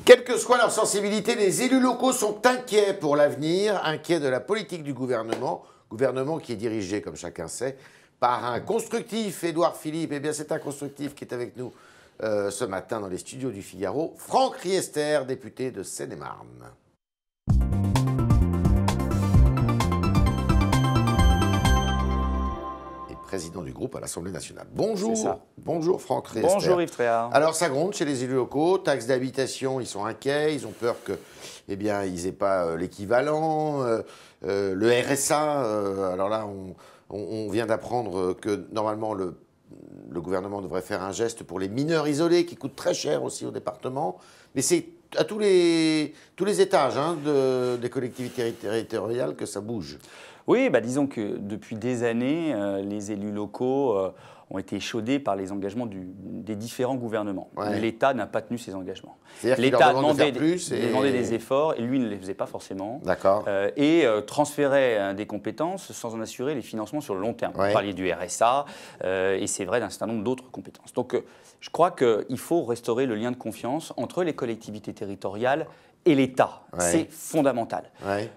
Quelle que soit leur sensibilité, les élus locaux sont inquiets pour l'avenir, inquiets de la politique du gouvernement qui est dirigé, comme chacun sait, par un constructif, Édouard Philippe. Eh bien, c'est un constructif qui est avec nous ce matin dans les studios du Figaro, Franck Riester, député de Seine-et-Marne. Président du groupe à l'Assemblée nationale. Bonjour, bonjour Franck Riester. Bonjour Yves Tréhard. Alors ça gronde chez les élus locaux, taxes d'habitation, ils sont inquiets, ils ont peur que, eh bien, ils n'aient pas l'équivalent, le RSA. Alors là, on vient d'apprendre que normalement le gouvernement devrait faire un geste pour les mineurs isolés qui coûtent très cher aussi au département, mais c'est à tous les étages des collectivités territoriales que ça bouge. Oui, disons que depuis des années, les élus locaux ont été échaudés par les engagements des différents gouvernements. Ouais. L'État n'a pas tenu ses engagements. L'État demandait des efforts et lui ne les faisait pas forcément. D'accord. Et transférait des compétences sans en assurer les financements sur le long terme. Ouais. Vous parliez du RSA et c'est vrai d'un certain nombre d'autres compétences. Donc je crois qu'il faut restaurer le lien de confiance entre les collectivités territoriales et l'État. Ouais. C'est fondamental. Ouais.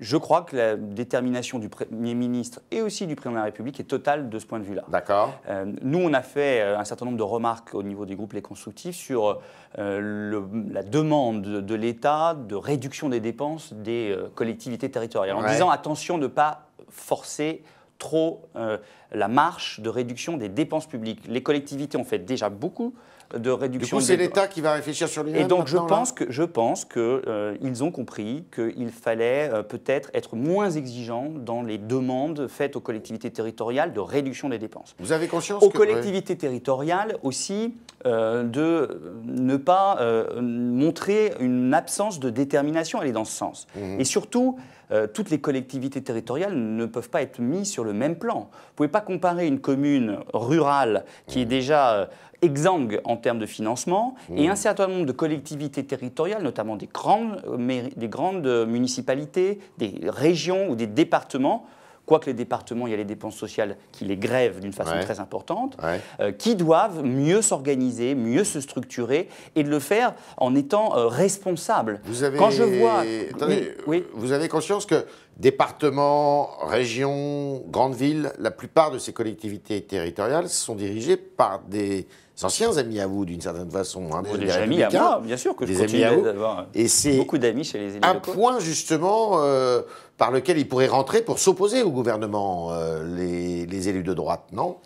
Je crois que la détermination du Premier ministre et aussi du Président de la République est totale de ce point de vue-là. D'accord. Nous, on a fait un certain nombre de remarques au niveau des groupes Les Constructifs sur la demande de l'État de réduction des dépenses des collectivités territoriales, en disant attention de ne pas forcer trop la marche de réduction des dépenses publiques. Les collectivités ont fait déjà beaucoup de réduction. Du coup, c'est l'État qui va réfléchir sur lui-même. Et donc, je pense qu'ils ont compris qu'il fallait peut-être être moins exigeant dans les demandes faites aux collectivités territoriales de réduction des dépenses. Vous avez conscience aux collectivités territoriales aussi de ne pas montrer une absence de détermination à aller dans ce sens. Et surtout, toutes les collectivités territoriales ne peuvent pas être mises sur le même plan. Vous ne pouvez pas comparer une commune rurale qui est déjà exsangue en termes de financement et un certain nombre de collectivités territoriales, notamment des grandes municipalités, des régions ou des départements. Quoique les départements, il y a les dépenses sociales qui les grèvent d'une façon très importante, qui doivent mieux s'organiser, mieux se structurer et de le faire en étant responsables. Quand je vois... Attendez, vous avez conscience que départements, régions, grandes villes, la plupart de ces collectivités territoriales sont dirigées par des anciens amis à vous, d'une certaine façon. Des amis à moi, bien sûr, que je continue d'avoir beaucoup d'amis chez les élus locaux. Un point, justement, par lequel ils pourraient rentrer pour s'opposer au gouvernement, les élus de droite, non ?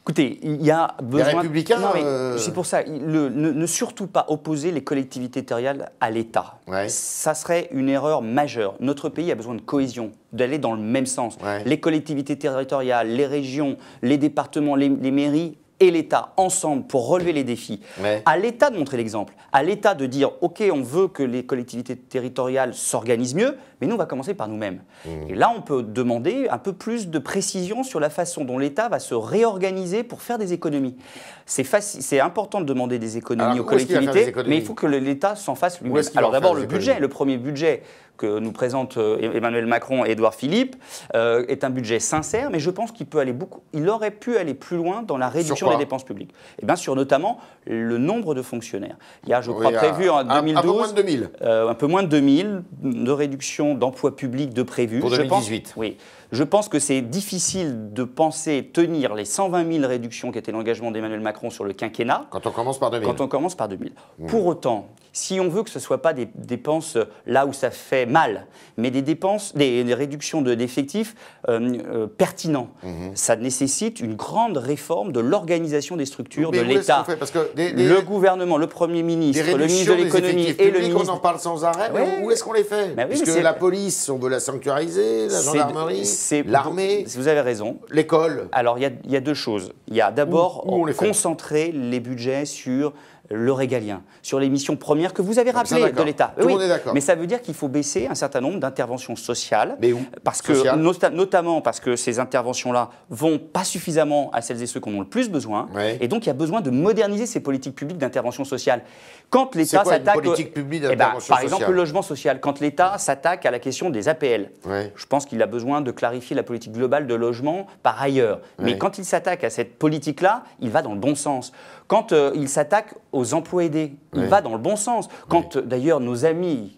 Écoutez, il y a besoin... Les Républicains... Non, mais c'est pour ça, ne surtout pas opposer les collectivités territoriales à l'État. Ça serait une erreur majeure. Notre pays a besoin de cohésion, d'aller dans le même sens. Les collectivités territoriales, les régions, les départements, les mairies et l'État ensemble pour relever les défis. À l'État de montrer l'exemple, à l'État de dire « Ok, on veut que les collectivités territoriales s'organisent mieux, mais nous, on va commencer par nous-mêmes. » Et là, on peut demander un peu plus de précision sur la façon dont l'État va se réorganiser pour faire des économies. C'est important de demander des économies aux collectivités, mais il faut que l'État s'en fasse lui-même. Alors d'abord, le premier budget que nous présente Emmanuel Macron et Édouard Philippe est un budget sincère, mais je pense il aurait pu aller plus loin dans la réduction des dépenses publiques. Et bien sur notamment le nombre de fonctionnaires. Il y a, je crois, prévu en 2012… Un peu moins de 2000. Un peu moins de 2000 de réduction d'emplois publics de prévu. Pour 2018. Je pense que c'est difficile de penser tenir les 120 000 réductions qui étaient l'engagement d'Emmanuel Macron sur le quinquennat. Quand on commence par 2000. Pour autant, si on veut que ce ne soit pas des dépenses là où ça fait mal, mais des réductions d'effectifs pertinents, ça nécessite une grande réforme de l'organisation des structures de l'État. Le gouvernement, le Premier ministre, le ministre de l'économie et le ministre... On en parle sans arrêt, mais où est-ce qu'on les fait ? Puisque la police, on veut la sanctuariser, la gendarmerie... L'armée, vous avez raison. L'école. Alors, il y a deux choses. Il y a d'abord concentrer les budgets sur le régalien, sur les missions premières que vous avez rappelées de l'État. Tout le monde est d'accord. Mais ça veut dire qu'il faut baisser un certain nombre d'interventions sociales. Mais où ? Notamment parce que ces interventions-là vont pas suffisamment à celles et ceux qui en ont le plus besoin. Et donc, il y a besoin de moderniser ces politiques publiques d'intervention sociale. Quand l'État s'attaque... politique publique d'intervention sociale ? Par exemple, le logement social. Quand l'État s'attaque à la question des APL, je pense qu'il a besoin de clarifier la politique globale de logement par ailleurs. Mais quand il s'attaque à cette politique-là, il va dans le bon sens. Quand il s'attaque aux emplois aidés, il va dans le bon sens. Quand d'ailleurs nos amis,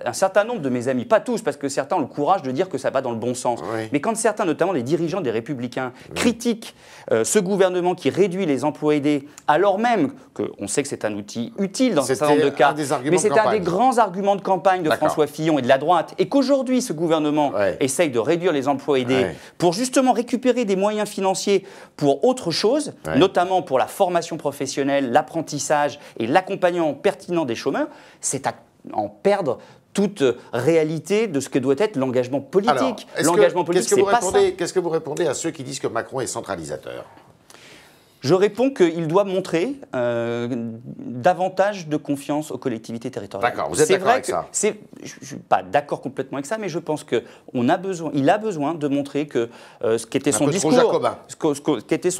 un certain nombre de mes amis, pas tous, parce que certains ont le courage de dire que ça va dans le bon sens, mais quand certains, notamment les dirigeants des Républicains, critiquent ce gouvernement qui réduit les emplois aidés, alors même qu'on sait que c'est un outil utile dans un certain nombre de cas, mais c'est un des grands arguments de campagne de François Fillon et de la droite, et qu'aujourd'hui ce gouvernement essaye de réduire les emplois aidés pour justement récupérer des moyens financiers pour autre chose, notamment pour la formation professionnelle, l'apprentissage et l'accompagnement pertinent des chômeurs, c'est à en perdre toute réalité de ce que doit être l'engagement politique. L'engagement politique, c'est pas ça. Qu'est-ce que vous répondez à ceux qui disent que Macron est centralisateur ? Je réponds qu'il doit montrer davantage de confiance aux collectivités territoriales. D'accord, vous êtes d'accord avec ça ? Je ne suis pas d'accord complètement avec ça, mais je pense qu'il a besoin de montrer que ce qu'était son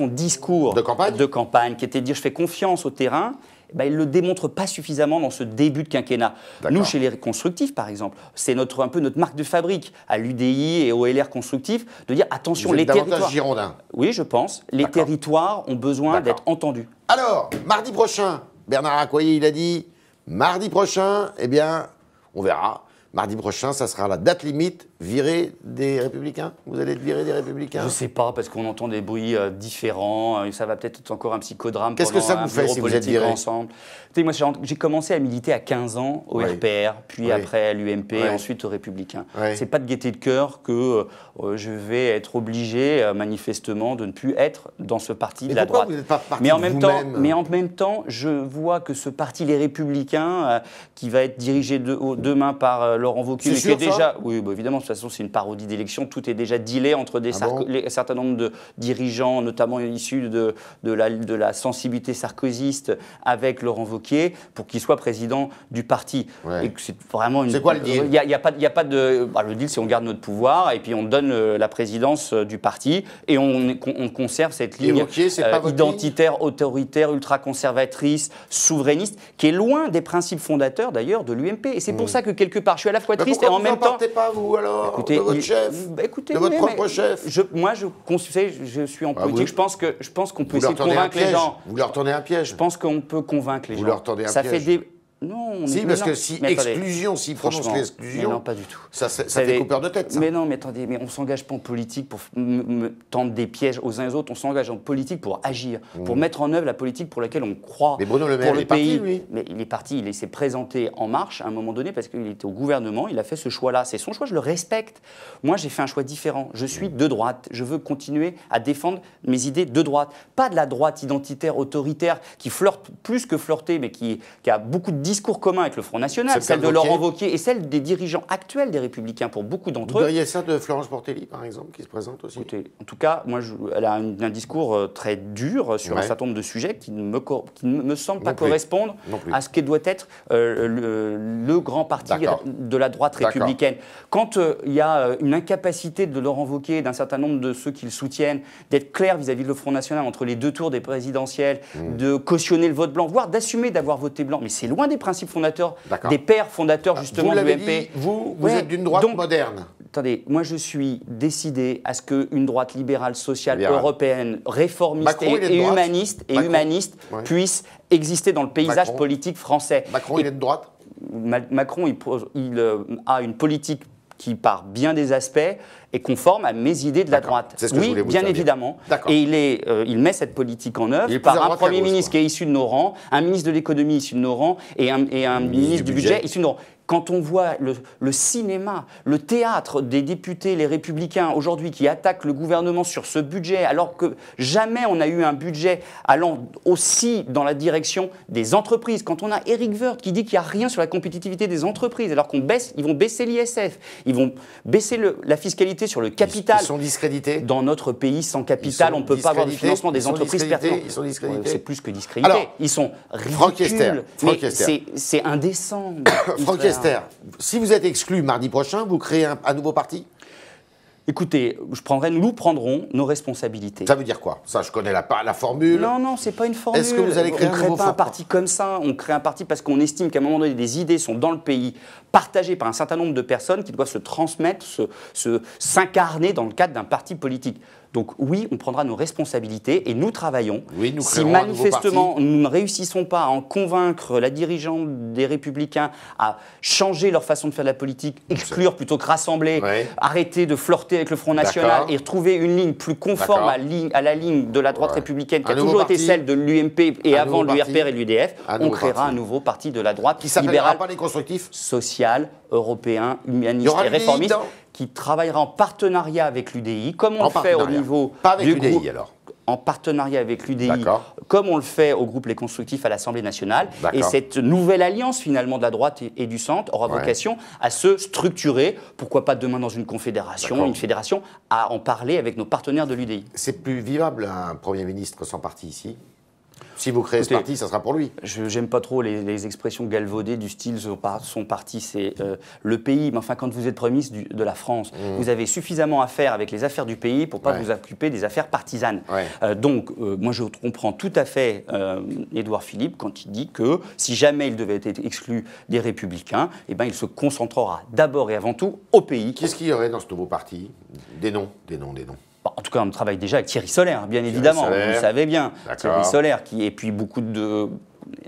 discours de campagne, qui était de dire je fais confiance au terrain, il ne le démontre pas suffisamment dans ce début de quinquennat. Nous, chez les constructifs, par exemple, c'est un peu notre marque de fabrique, à l'UDI et au LR constructif, de dire attention, les territoires... girondin. Oui, je pense. Les territoires ont besoin d'être entendus. Alors, mardi prochain, Bernard Accoyer, il a dit, mardi prochain, eh bien, on verra. Mardi prochain, ça sera la date limite virée des Républicains. Vous allez être viré des Républicains ? Je ne sais pas, parce qu'on entend des bruits différents. Ça va peut-être être encore un psychodrame. Qu'est-ce que ça vous fait si vous êtes viré ensemble. Moi, j'ai commencé à militer à 15 ans au RPR, puis après à l'UMP, et ensuite aux Républicains. C'est pas de gaieté de cœur que je vais être obligé, manifestement, de ne plus être dans ce parti de la droite. Vous n'êtes pas parti mais en même temps, je vois que ce parti, les Républicains, qui va être dirigé demain par Laurent Wauquiez, qui est déjà, oui, évidemment, de toute façon, c'est une parodie d'élection. Tout est déjà dealé entre un certain nombre de dirigeants, notamment issus de la sensibilité sarkozyste, avec Laurent Wauquiez, pour qu'il soit président du parti. Et c'est vraiment c'est quoi le deal ? Il n'y a pas de... le deal, c'est on garde notre pouvoir et puis on donne la présidence du parti et on conserve cette ligne identitaire, autoritaire, ultra-conservatrice, souverainiste, qui est loin des principes fondateurs d'ailleurs de l'UMP. Et c'est pour ça que quelque part, je suis à la fois triste et en même temps... Pourquoi vous n'en partez pas, vous, alors, de votre chef, de votre propre chef ? Moi, je suis en politique, je pense qu'on peut essayer de convaincre les gens. Vous leur tendez un piège. Je pense qu'on peut convaincre les gens. Vous leur tendez un piège. Fait des... Non, parce que si exclusion, s'il prononce l'exclusion, non, pas du tout. Ça fait coupeur de tête, ça. Mais non, mais attendez, on ne s'engage pas en politique pour tendre des pièges aux uns et aux autres, on s'engage en politique pour agir, pour mettre en œuvre la politique pour laquelle on croit. Mais Bruno Le Maire, il est parti, lui. Mais il est parti, il s'est présenté En Marche à un moment donné parce qu'il était au gouvernement, il a fait ce choix-là. C'est son choix, je le respecte. Moi, j'ai fait un choix différent. Je suis de droite. Je veux continuer à défendre mes idées de droite. Pas de la droite identitaire, autoritaire, qui flirte plus que flirter, mais qui a beaucoup de discours communs avec le Front National, celle de Laurent Wauquiez et celle des dirigeants actuels des Républicains pour beaucoup d'entre eux. Vous verriez ça de Florence Portelli, par exemple, qui se présente aussi ? Écoutez, en tout cas, moi, elle a un discours très dur sur un certain nombre de sujets qui ne me semble pas correspondre à ce que doit être le grand parti de la droite républicaine. Quand il y a une incapacité de Laurent Wauquiez et d'un certain nombre de ceux qui le soutiennent d'être clair vis-à-vis de le Front National entre les deux tours des présidentielles, de cautionner le vote blanc, voire d'assumer d'avoir voté blanc, mais c'est loin des principes fondateurs, des pères fondateurs justement de l'UMP. Vous êtes d'une droite moderne. Attendez, moi je suis décidé à ce qu'une droite libérale, sociale, européenne, réformiste et humaniste puisse exister dans le paysage politique français. Macron, il est de droite ? Macron, il a une politique qui, par bien des aspects, est conforme à mes idées de la droite. Oui, bien évidemment. Et il met cette politique en œuvre par un Premier ministre qui est issu de nos rangs, un ministre de l'économie issu de nos rangs et un ministre du budget issu de nos rangs. Quand on voit le cinéma, le théâtre des députés, les Républicains aujourd'hui qui attaquent le gouvernement sur ce budget, alors que jamais on a eu un budget allant aussi dans la direction des entreprises. Quand on a Éric Woerth qui dit qu'il n'y a rien sur la compétitivité des entreprises, alors ils vont baisser l'ISF, ils vont baisser la fiscalité sur le capital. Ils sont discrédités. Dans notre pays, sans capital, on ne peut pas avoir le financement des entreprises pertinentes. Ils sont discrédités. C'est plus que discrédité. Alors, ils sont ridicules. C'est indécent. Franck Esther, si vous êtes exclu mardi prochain, vous créez un nouveau parti ? Écoutez, nous prendrons nos responsabilités. Ça veut dire quoi ? Ça, je connais la formule. Non, c'est pas une formule. Est-ce que vous allez créer un nouveau parti ? On ne crée pas un parti comme ça. On crée un parti parce qu'on estime qu'à un moment donné, des idées sont dans le pays, partagées par un certain nombre de personnes qui doivent se transmettre, s'incarner dans le cadre d'un parti politique. Donc oui, on prendra nos responsabilités et nous travaillons. Oui, nous si manifestement nous ne réussissons pas à en convaincre la dirigeante des Républicains à changer leur façon de faire de la politique, exclure plutôt que rassembler, arrêter de flirter avec le Front National et retrouver une ligne plus conforme à la ligne de la droite républicaine qui a toujours été celle de l'UMP et avant de l'URPR et de l'UDF, on créera un nouveau parti de la droite qui libérale, pas les constructifs, social, européen, humaniste et réformiste, qui travaillera en partenariat avec l'UDI, comme on le fait au niveau du groupe. Alors. En partenariat avec l'UDI, comme on le fait au groupe Les Constructifs à l'Assemblée nationale. Et cette nouvelle alliance, finalement, de la droite et du centre aura vocation à se structurer, pourquoi pas demain dans une confédération, une fédération, à en parler avec nos partenaires de l'UDI. C'est plus vivable, un Premier ministre sans parti ici ? Si vous créez ce parti, ça sera pour lui. Je n'aime pas trop les expressions galvaudées du style son parti, c'est le pays. Mais enfin, quand vous êtes Premier ministre de la France, vous avez suffisamment à faire avec les affaires du pays pour ne pas vous occuper des affaires partisanes. Donc, moi, je comprends tout à fait Édouard Philippe quand il dit que si jamais il devait être exclu des Républicains, eh ben, il se concentrera d'abord et avant tout au pays. Qu'est-ce qu'il y aurait dans ce nouveau parti ? Des noms. En tout cas, on travaille déjà avec Thierry Solaire, bien évidemment, vous le savez bien. Thierry Solaire, et puis beaucoup de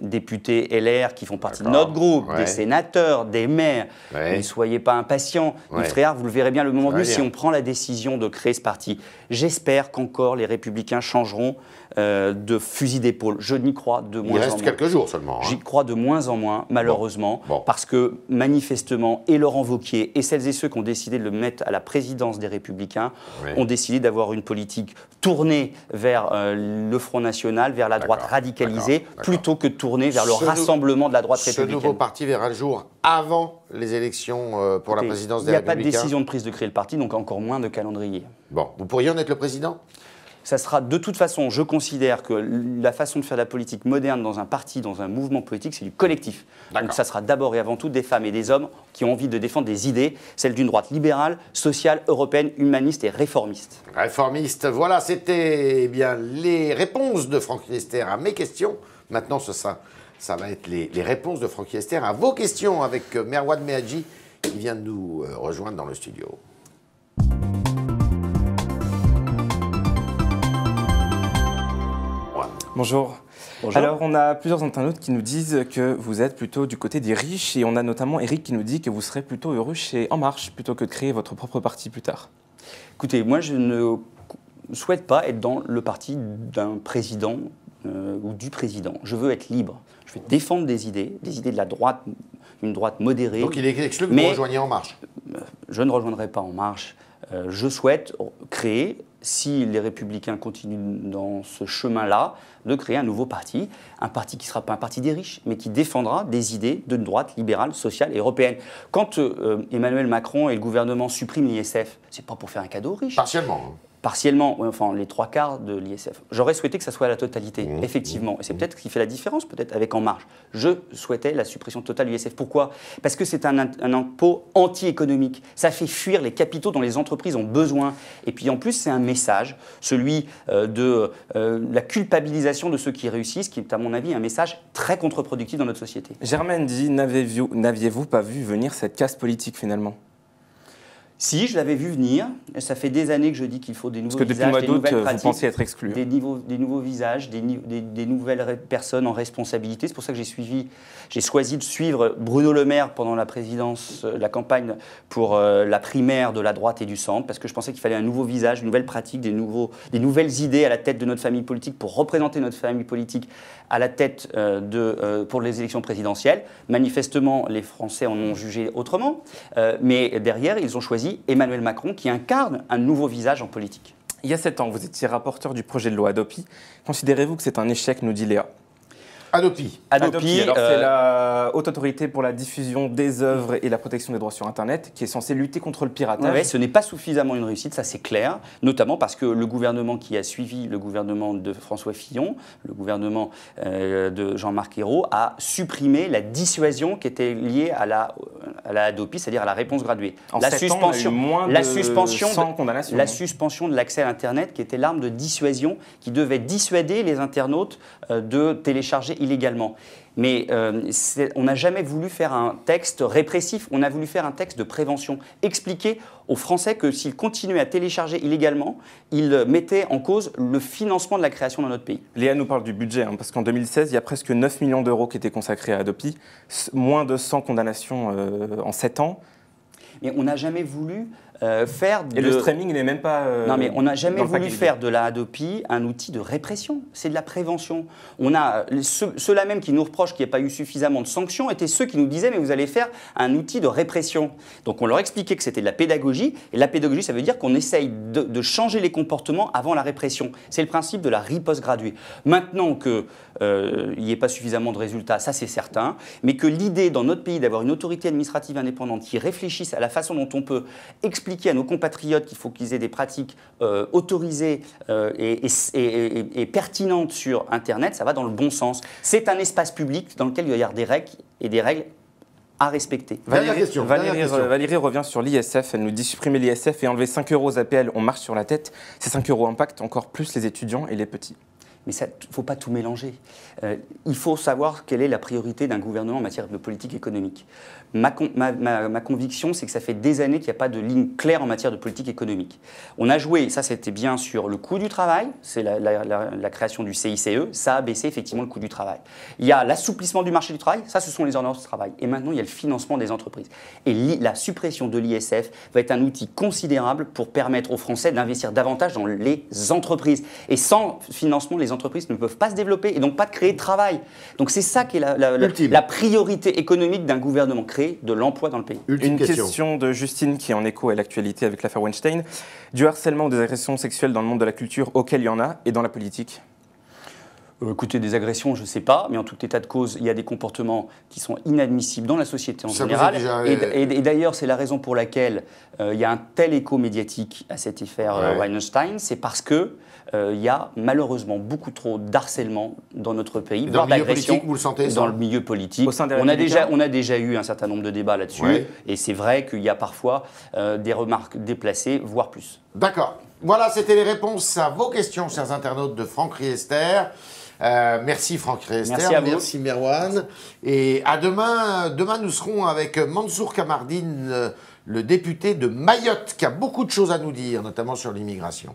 députés LR qui font partie de notre groupe, des sénateurs, des maires. Ne soyez pas impatients. Yves Tréhard, vous le verrez bien le moment venu si on prend la décision de créer ce parti. J'espère qu'encore les Républicains changeront de fusil d'épaule. Je n'y crois de moins en moins. Il reste quelques jours seulement. J'y crois de moins en moins, malheureusement, parce que manifestement, et Laurent Wauquiez et celles et ceux qui ont décidé de le mettre à la présidence des Républicains ont décidé d'avoir une politique tournée vers le Front National, vers la droite radicalisée, plutôt que tournée vers le rassemblement de la droite républicaine. Ce nouveau parti verra le jour avant les élections pour la présidence des Républicains. Il n'y a pas de décision de prise de créer le parti, donc encore moins de calendrier. Bon, vous pourriez en être le président ? Ça sera de toute façon, je considère que la façon de faire de la politique moderne dans un parti, dans un mouvement politique, c'est du collectif. Donc ça sera d'abord et avant tout des femmes et des hommes qui ont envie de défendre des idées, celles d'une droite libérale, sociale, européenne, humaniste et réformiste. Réformiste, voilà, c'était bien les réponses de Franck Riester à mes questions. Maintenant, ça va être les réponses de Franck Riester à vos questions avec Merwan Mehadji qui vient de nous rejoindre dans le studio. Bonjour. Alors, on a plusieurs internautes qui nous disent que vous êtes plutôt du côté des riches et on a notamment Eric qui nous dit que vous serez plutôt heureux chez En Marche plutôt que de créer votre propre parti plus tard. Écoutez, moi je ne souhaite pas être dans le parti d'un président ou du président. Je veux être libre. Je veux défendre des idées de la droite, une droite modérée. Donc il est exclu que vous rejoigniez En Marche ? Je ne rejoindrai pas En Marche. Je souhaite créer, si les Républicains continuent dans ce chemin-là, de créer un nouveau parti, un parti qui ne sera pas un parti des riches, mais qui défendra des idées de droite libérale, sociale et européenne. Quand Emmanuel Macron et le gouvernement suppriment l'ISF, ce n'est pas pour faire un cadeau aux riches. Partiellement. Partiellement, enfin les 3/4 de l'ISF. J'aurais souhaité que ça soit à la totalité, effectivement. Et c'est peut-être ce qui fait la différence, peut-être, avec En Marche. Je souhaitais la suppression totale de l'ISF. Pourquoi ? Parce que c'est un impôt anti-économique. Ça fait fuir les capitaux dont les entreprises ont besoin. Et puis en plus, c'est un message, celui de la culpabilisation de ceux qui réussissent, qui est à mon avis un message très contre-productif dans notre société. Germaine dit, n'aviez-vous pas vu venir cette casse politique finalement ? Si, je l'avais vu venir. Ça fait des années que je dis qu'il faut des nouveaux visages, des nouvelles pratiques. Parce que depuis le mois d'août, vous pensiez être exclu. Des nouveaux visages, des nouvelles personnes en responsabilité. C'est pour ça que j'ai choisi de suivre Bruno Le Maire pendant la présidence, la campagne pour la primaire de la droite et du centre, parce que je pensais qu'il fallait un nouveau visage, une nouvelle pratique, des nouvelles idées à la tête de notre famille politique pour représenter notre famille politique à la tête pour les élections présidentielles. Manifestement, les Français en ont jugé autrement, mais derrière, ils ont choisi Emmanuel Macron qui incarne un nouveau visage en politique. Il y a 7 ans, vous étiez rapporteur du projet de loi Hadopi. Considérez-vous que c'est un échec, nous dit Léa ? Hadopi. Alors c'est la Haute Autorité pour la diffusion des œuvres et la protection des droits sur Internet qui est censée lutter contre le piratage. Ouais, ce n'est pas suffisamment une réussite, ça c'est clair, notamment parce que le gouvernement qui a suivi le gouvernement de François Fillon, le gouvernement de Jean-Marc Ayrault, a supprimé la dissuasion qui était liée à la Hadopi, c'est-à-dire à la réponse graduée. La suspension de l'accès à Internet qui était l'arme de dissuasion qui devait dissuader les internautes de télécharger illégalement. Mais on n'a jamais voulu faire un texte répressif, on a voulu faire un texte de prévention. Expliquer aux Français que s'ils continuaient à télécharger illégalement, ils mettaient en cause le financement de la création dans notre pays. Léa nous parle du budget, parce qu'en 2016, il y a presque 9 millions d'euros qui étaient consacrés à Adopi, moins de 100 condamnations en 7 ans. Mais on n'a jamais voulu faire de... Et le streaming n'est même pas... non, mais on n'a jamais voulu faire de la Hadopi un outil de répression. C'est de la prévention. On a ceux-là même qui nous reprochent qu'il n'y ait pas eu suffisamment de sanctions étaient ceux qui nous disaient mais vous allez faire un outil de répression. Donc on leur expliquait que c'était de la pédagogie. Et la pédagogie, ça veut dire qu'on essaye de changer les comportements avant la répression. C'est le principe de la riposte graduée. Maintenant qu'il n'y ait pas suffisamment de résultats, ça c'est certain. Mais que l'idée dans notre pays d'avoir une autorité administrative indépendante qui réfléchisse à la façon dont on peut expliquer à nos compatriotes qu'il faut qu'ils aient des pratiques autorisées et pertinentes sur Internet, ça va dans le bon sens. C'est un espace public dans lequel il y a des règles et des règles à respecter. Valérie revient sur l'ISF, elle nous dit supprimer l'ISF et enlever 5 € aux APL, on marche sur la tête. Ces 5 € impactent encore plus les étudiants et les petits. Mais il ne faut pas tout mélanger. Il faut savoir quelle est la priorité d'un gouvernement en matière de politique économique. Ma conviction, c'est que ça fait des années qu'il n'y a pas de ligne claire en matière de politique économique. On a joué, ça c'était bien sur le coût du travail, c'est la création du CICE, ça a baissé effectivement le coût du travail. Il y a l'assouplissement du marché du travail, ça ce sont les ordonnances de travail. Et maintenant il y a le financement des entreprises. Et la suppression de l'ISF va être un outil considérable pour permettre aux Français d'investir davantage dans les entreprises. Et sans financement, les entreprises ne peuvent pas se développer et donc pas de créer de travail. Donc c'est ça qui est la priorité économique d'un gouvernement, créer de l'emploi dans le pays. Une question de Justine qui est en écho à l'actualité avec l'affaire Weinstein. Du harcèlement ou des agressions sexuelles dans le monde de la culture, auquel il y en a, et dans la politique ? Écoutez, des agressions, je ne sais pas, mais en tout état de cause, il y a des comportements qui sont inadmissibles dans la société en général. Et d'ailleurs, c'est la raison pour laquelle il y a un tel écho médiatique à cette affaire Weinstein, c'est parce que il y a malheureusement beaucoup trop d'harcèlement dans notre pays, voire d'agression dans le milieu politique. On a déjà eu un certain nombre de débats là-dessus, et c'est vrai qu'il y a parfois des remarques déplacées, voire plus. D'accord. Voilà, c'était les réponses à vos questions, chers internautes de Franck Riester. Merci Franck Riester, merci à vous. Merci Merwan. Et à demain. Demain, nous serons avec Mansour Kamardine, le député de Mayotte, qui a beaucoup de choses à nous dire, notamment sur l'immigration.